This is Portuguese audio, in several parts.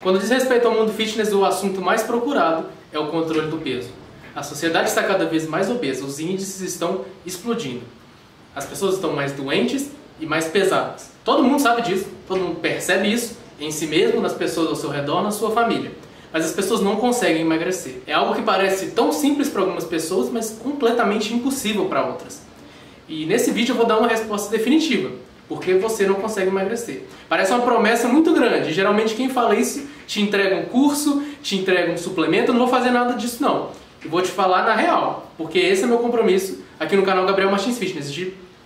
Quando diz respeito ao mundo fitness, o assunto mais procurado é o controle do peso. A sociedade está cada vez mais obesa, os índices estão explodindo. As pessoas estão mais doentes e mais pesadas. Todo mundo sabe disso, todo mundo percebe isso em si mesmo, nas pessoas ao seu redor, na sua família. Mas as pessoas não conseguem emagrecer. É algo que parece tão simples para algumas pessoas, mas completamente impossível para outras. E nesse vídeo eu vou dar uma resposta definitiva. Por que você não consegue emagrecer? Parece uma promessa muito grande. Geralmente quem fala isso te entrega um curso, te entrega um suplemento. Eu não vou fazer nada disso não. Eu vou te falar na real. Porque esse é meu compromisso aqui no canal Gabriel Martins Fitness.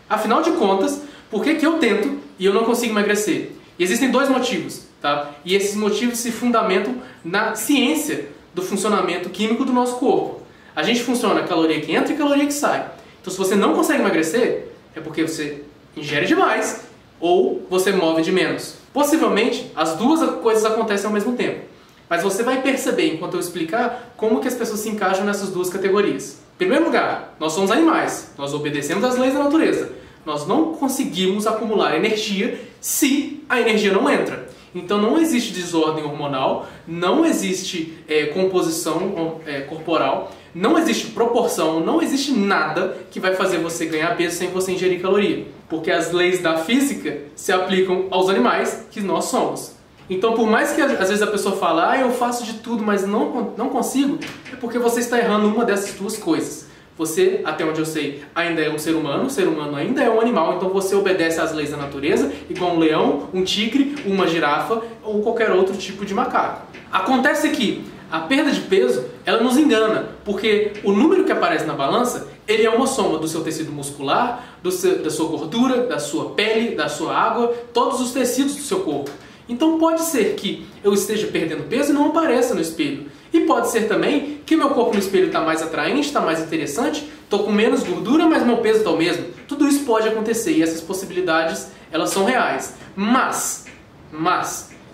Afinal de contas, por que eu tento e eu não consigo emagrecer? E existem dois motivos, tá? E esses motivos se fundamentam na ciência do funcionamento químico do nosso corpo. A gente funciona caloria que entra e caloria que sai. Então se você não consegue emagrecer, é porque você ingere demais ou você move de menos. Possivelmente, as duas coisas acontecem ao mesmo tempo. Mas você vai perceber, enquanto eu explicar, como que as pessoas se encaixam nessas duas categorias. Em primeiro lugar, nós somos animais. Nós obedecemos às leis da natureza. Nós não conseguimos acumular energia se a energia não entra. Então não existe desordem hormonal, não existe composição corporal, não existe proporção, não existe nada que vai fazer você ganhar peso sem você ingerir caloria. Porque as leis da física se aplicam aos animais que nós somos. Então por mais que às vezes a pessoa fala, eu faço de tudo, mas não consigo, é porque você está errando uma dessas duas coisas. Você, até onde eu sei, ainda é um ser humano, o ser humano ainda é um animal, então você obedece às leis da natureza, igual um leão, um tigre, uma girafa ou qualquer outro tipo de macaco. Acontece que a perda de peso, ela nos engana, porque o número que aparece na balança, ele é uma soma do seu tecido muscular, da sua gordura, da sua pele, da sua água, todos os tecidos do seu corpo. Então pode ser que eu esteja perdendo peso e não apareça no espelho. E pode ser também que meu corpo no espelho está mais atraente, está mais interessante, estou com menos gordura, mas meu peso está o mesmo. Tudo isso pode acontecer e essas possibilidades, elas são reais. Mas,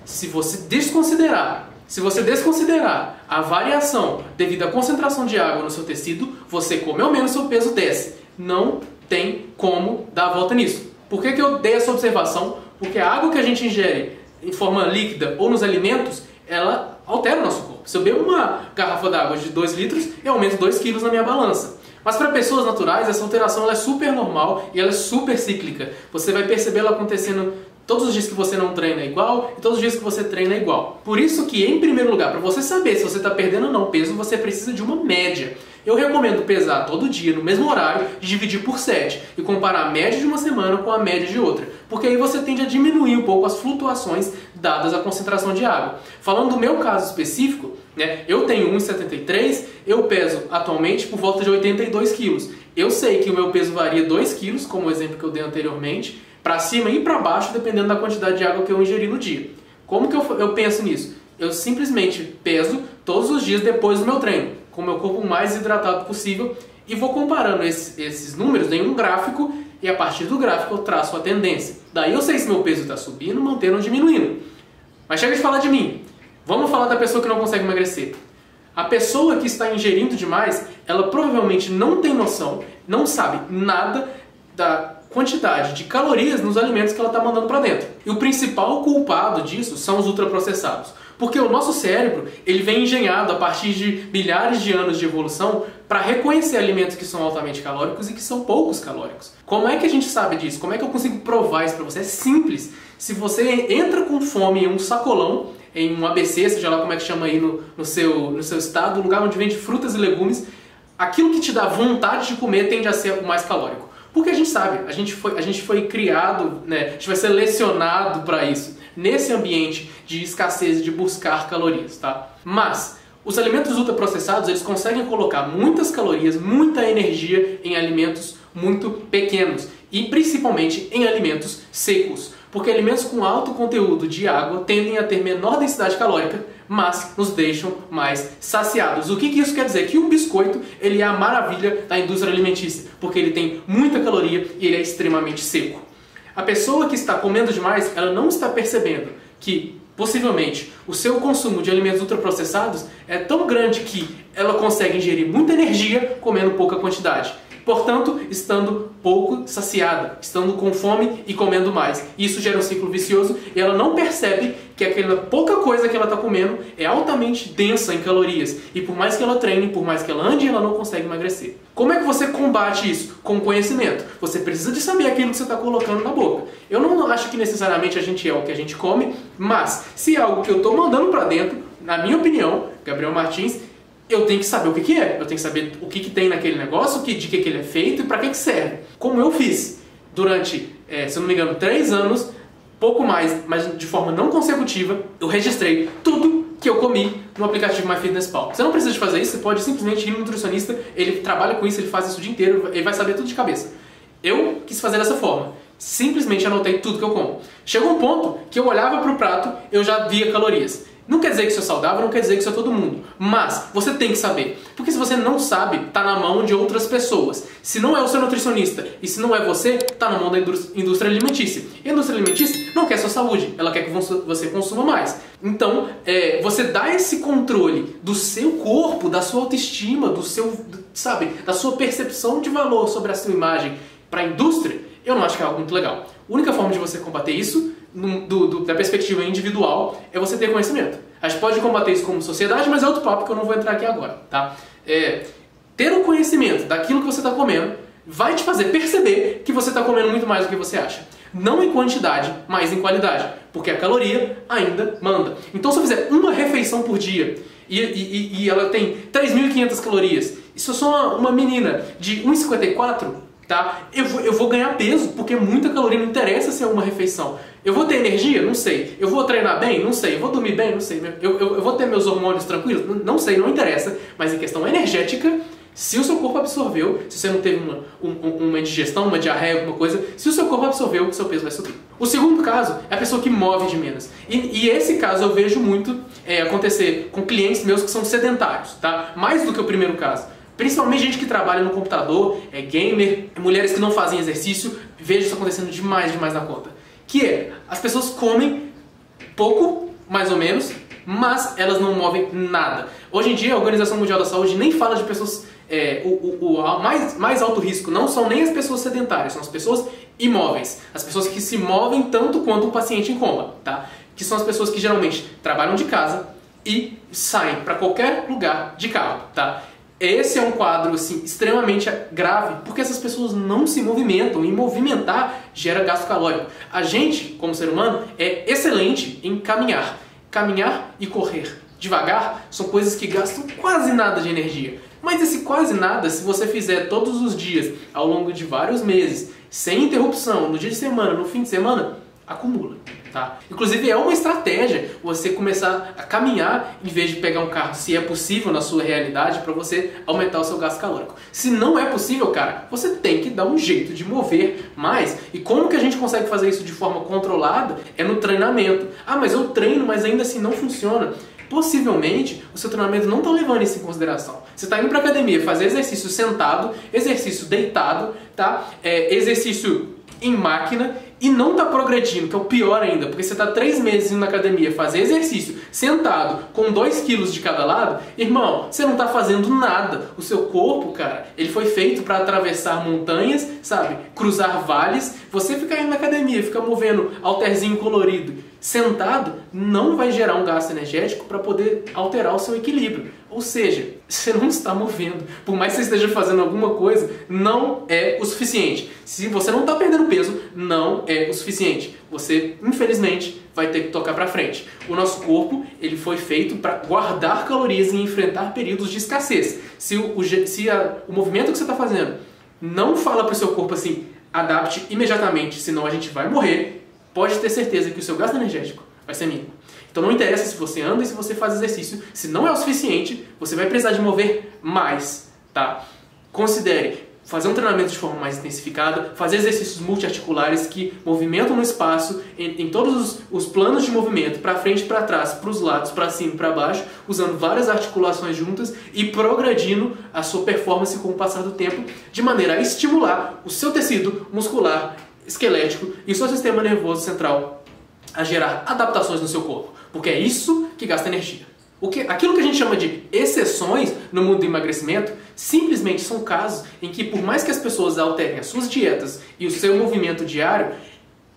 se você desconsiderar a variação devido à concentração de água no seu tecido, você comeu menos, seu peso desce. Não tem como dar a volta nisso. Por que eu dei essa observação? Porque a água que a gente ingere em forma líquida ou nos alimentos, ela altera o nosso corpo. Se eu bebo uma garrafa d'água de 2 litros, eu aumento 2 quilos na minha balança. Mas para pessoas naturais, essa alteração ela é super normal e ela é super cíclica. Você vai perceber ela acontecendo todos os dias que você não treina igual e todos os dias que você treina igual. Por isso que, em primeiro lugar, para você saber se você está perdendo ou não peso, você precisa de uma média. Eu recomendo pesar todo dia, no mesmo horário, e dividir por 7 e comparar a média de uma semana com a média de outra. Porque aí você tende a diminuir um pouco as flutuações dadas à concentração de água. Falando do meu caso específico, eu tenho 1,73, eu peso atualmente por volta de 82 quilos. Eu sei que o meu peso varia 2 quilos, como o exemplo que eu dei anteriormente, para cima e para baixo, dependendo da quantidade de água que eu ingeri no dia. Como que eu penso nisso? Eu simplesmente peso todos os dias depois do meu treino, com o meu corpo mais hidratado possível, e vou comparando esses números em um gráfico, e a partir do gráfico eu traço a tendência. Daí eu sei se meu peso está subindo, mantendo ou diminuindo. Mas chega de falar de mim. Vamos falar da pessoa que não consegue emagrecer. A pessoa que está ingerindo demais, ela provavelmente não tem noção, não sabe nada da quantidade de calorias nos alimentos que ela está mandando para dentro. E o principal culpado disso são os ultraprocessados. Porque o nosso cérebro, ele vem engenhado a partir de milhares de anos de evolução para reconhecer alimentos que são altamente calóricos e que são poucos calóricos. Como é que a gente sabe disso? Como é que eu consigo provar isso para você? É simples. Se você entra com fome em um sacolão, em um ABC, seja lá como é que chama aí no seu estado, um lugar onde vende frutas e legumes, aquilo que te dá vontade de comer tende a ser o mais calórico. Porque a gente sabe, a gente foi criado, a gente vai ser selecionado para isso, nesse ambiente de escassez, de buscar calorias, tá? Mas os alimentos ultraprocessados, eles conseguem colocar muitas calorias, muita energia em alimentos muito pequenos e principalmente em alimentos secos. Porque alimentos com alto conteúdo de água tendem a ter menor densidade calórica, mas nos deixam mais saciados. O que isso quer dizer? Que um biscoito ele é a maravilha da indústria alimentícia, porque ele tem muita caloria e ele é extremamente seco. A pessoa que está comendo demais, ela não está percebendo que, possivelmente, o seu consumo de alimentos ultraprocessados é tão grande que ela consegue ingerir muita energia comendo pouca quantidade. portanto, estando pouco saciada, estando com fome e comendo mais. Isso gera um ciclo vicioso e ela não percebe que aquela pouca coisa que ela está comendo é altamente densa em calorias. E por mais que ela treine, por mais que ela ande, ela não consegue emagrecer. Como é que você combate isso? Com conhecimento. Você precisa de saber aquilo que você está colocando na boca. Eu não acho que necessariamente a gente é o que a gente come, mas se é algo que eu estou mandando para dentro, na minha opinião, Gabriel Martins, eu tenho que saber o que é. Eu tenho que saber o que tem naquele negócio, de que ele é feito e para que serve. Como eu fiz durante, se eu não me engano, 3 anos, pouco mais, mas de forma não consecutiva, eu registrei tudo que eu comi no aplicativo MyFitnessPal. Você não precisa de fazer isso, você pode simplesmente ir no nutricionista, ele trabalha com isso, ele faz isso o dia inteiro, ele vai saber tudo de cabeça. Eu quis fazer dessa forma. Simplesmente anotei tudo que eu como. Chegou um ponto que eu olhava para o prato, eu já via calorias. Não quer dizer que isso é saudável, não quer dizer que isso é todo mundo. Mas você tem que saber. Porque se você não sabe, está na mão de outras pessoas. Se não é o seu nutricionista e se não é você, está na mão da indústria alimentícia. E a indústria alimentícia não quer sua saúde, ela quer que você consuma mais. Então, você dá esse controle do seu corpo, da sua autoestima, da sua percepção de valor sobre a sua imagem para a indústria, eu não acho que é algo muito legal. A única forma de você combater isso, da perspectiva individual, é você ter conhecimento. A gente pode combater isso como sociedade, mas é outro papo que eu não vou entrar aqui agora, tá? Ter o conhecimento daquilo que você está comendo vai te fazer perceber que você está comendo muito mais do que você acha. Não em quantidade, mas em qualidade. Porque a caloria ainda manda. Então se eu fizer uma refeição por dia e ela tem 3.500 calorias, e se eu sou uma menina de 1,54, tá? Eu vou ganhar peso, porque muita caloria, não interessa se é uma refeição. Eu vou ter energia? Não sei. Eu vou treinar bem? Não sei. Eu vou dormir bem? Não sei. Eu vou ter meus hormônios tranquilos? Não sei, não interessa. Mas em questão energética, se o seu corpo absorveu, se você não teve uma indigestão, uma diarreia, alguma coisa, se o seu corpo absorveu, o seu peso vai subir. O segundo caso é a pessoa que move de menos. E esse caso eu vejo muito acontecer com clientes meus que são sedentários, tá? Mais do que o primeiro caso. Principalmente gente que trabalha no computador, é gamer, mulheres que não fazem exercício, vejo isso acontecendo demais na conta. Que as pessoas comem pouco, mais ou menos, mas elas não movem nada. Hoje em dia a Organização Mundial da Saúde nem fala de pessoas, mais alto risco não são nem as pessoas sedentárias, são as pessoas imóveis. As pessoas que se movem tanto quanto um paciente em coma, tá? Que são as pessoas que geralmente trabalham de casa e saem para qualquer lugar de carro, tá? Esse é um quadro assim, extremamente grave, porque essas pessoas não se movimentam, e movimentar gera gasto calórico. A gente, como ser humano, é excelente em caminhar. Caminhar e correr devagar são coisas que gastam quase nada de energia. Mas esse quase nada, se você fizer todos os dias, ao longo de vários meses, sem interrupção, no dia de semana, no fim de semana, acumula. Tá? Inclusive é uma estratégia você começar a caminhar em vez de pegar um carro, se é possível na sua realidade, para você aumentar o seu gasto calórico. Se não é possível, cara, você tem que dar um jeito de mover mais. E como que a gente consegue fazer isso de forma controlada? É no treinamento. Ah, mas eu treino, mas ainda assim não funciona. Possivelmente o seu treinamento não está levando isso em consideração. Você está indo para academia fazer exercício sentado, exercício deitado, tá? Exercício em máquina e não está progredindo, que é o pior ainda, porque você está 3 meses indo na academia fazer exercício sentado com 2 quilos de cada lado, irmão, você não está fazendo nada. O seu corpo, cara, ele foi feito para atravessar montanhas, sabe? Cruzar vales. Você ficar indo na academia, ficar movendo halterzinho colorido, sentado, não vai gerar um gasto energético para poder alterar o seu equilíbrio. Ou seja, você não está movendo. Por mais que você esteja fazendo alguma coisa, não é o suficiente. Se você não está perdendo peso, não é o suficiente. Você, infelizmente, vai ter que tocar para frente. O nosso corpo, ele foi feito para guardar calorias e enfrentar períodos de escassez. Se o movimento que você está fazendo não fala para o seu corpo assim, adapte imediatamente, senão a gente vai morrer, pode ter certeza que o seu gasto energético vai ser mínimo. Então não interessa se você anda e se você faz exercício, se não é o suficiente, você vai precisar de mover mais, tá? Considere fazer um treinamento de forma mais intensificada, fazer exercícios multiarticulares que movimentam no espaço, em todos os planos de movimento, para frente, para trás, para os lados, para cima e para baixo, usando várias articulações juntas e progredindo a sua performance com o passar do tempo, de maneira a estimular o seu tecido muscular, esquelético e o seu sistema nervoso central a gerar adaptações no seu corpo. Porque é isso que gasta energia. Aquilo que a gente chama de exceções no mundo do emagrecimento, Simplesmente são casos em que, por mais que as pessoas alterem as suas dietas e o seu movimento diário,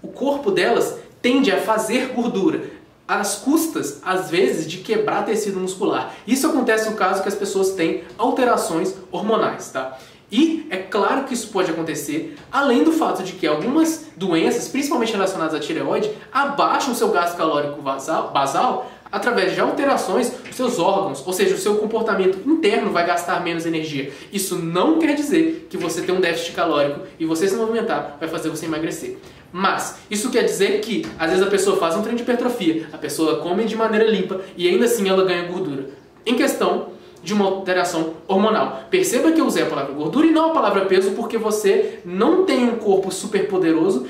o corpo delas tende a fazer gordura, às custas, às vezes, de quebrar tecido muscular. Isso acontece no caso que as pessoas têm alterações hormonais, tá? E é claro que isso pode acontecer, além do fato de que algumas doenças, principalmente relacionadas à tireoide, abaixam o seu gasto calórico basal através de alterações dos seus órgãos, ou seja, o seu comportamento interno vai gastar menos energia. Isso não quer dizer que você tem um déficit calórico e você se movimentar vai fazer você emagrecer. Mas isso quer dizer que, às vezes, a pessoa faz um treino de hipertrofia, a pessoa come de maneira limpa e ainda assim ela ganha gordura. Em questão de uma alteração hormonal. Perceba que eu usei a palavra gordura e não a palavra peso porque você não tem um corpo super poderoso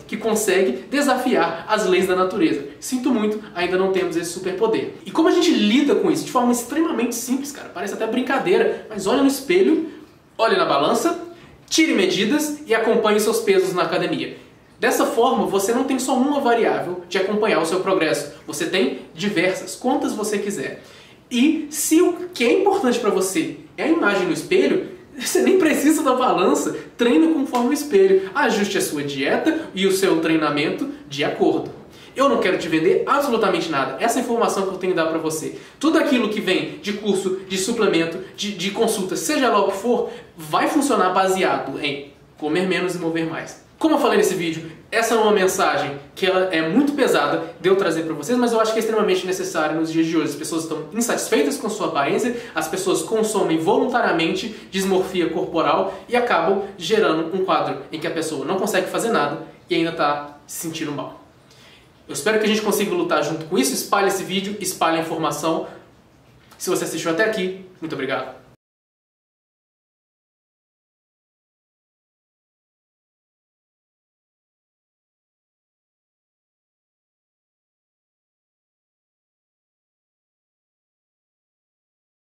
que consegue desafiar as leis da natureza. Sinto muito, ainda não temos esse superpoder. E como a gente lida com isso? De forma extremamente simples, cara. Parece até brincadeira, mas olha no espelho, olha na balança, tire medidas e acompanhe seus pesos na academia. Dessa forma, você não tem só uma variável de acompanhar o seu progresso. Você tem diversas, quantas você quiser. E se o que é importante para você é a imagem no espelho, você nem precisa da balança, treina conforme o espelho. Ajuste a sua dieta e o seu treinamento de acordo. Eu não quero te vender absolutamente nada. Essa informação que eu tenho que dar para você. Tudo aquilo que vem de curso, de suplemento, de consulta, seja lá o que for, vai funcionar baseado em comer menos e mover mais. Como eu falei nesse vídeo, essa é uma mensagem que ela é muito pesada de eu trazer para vocês, mas eu acho que é extremamente necessária nos dias de hoje. As pessoas estão insatisfeitas com sua aparência, as pessoas consomem voluntariamente dismorfia corporal e acabam gerando um quadro em que a pessoa não consegue fazer nada e ainda está se sentindo mal. Eu espero que a gente consiga lutar junto com isso. Espalhe esse vídeo, espalhe a informação. Se você assistiu até aqui, muito obrigado.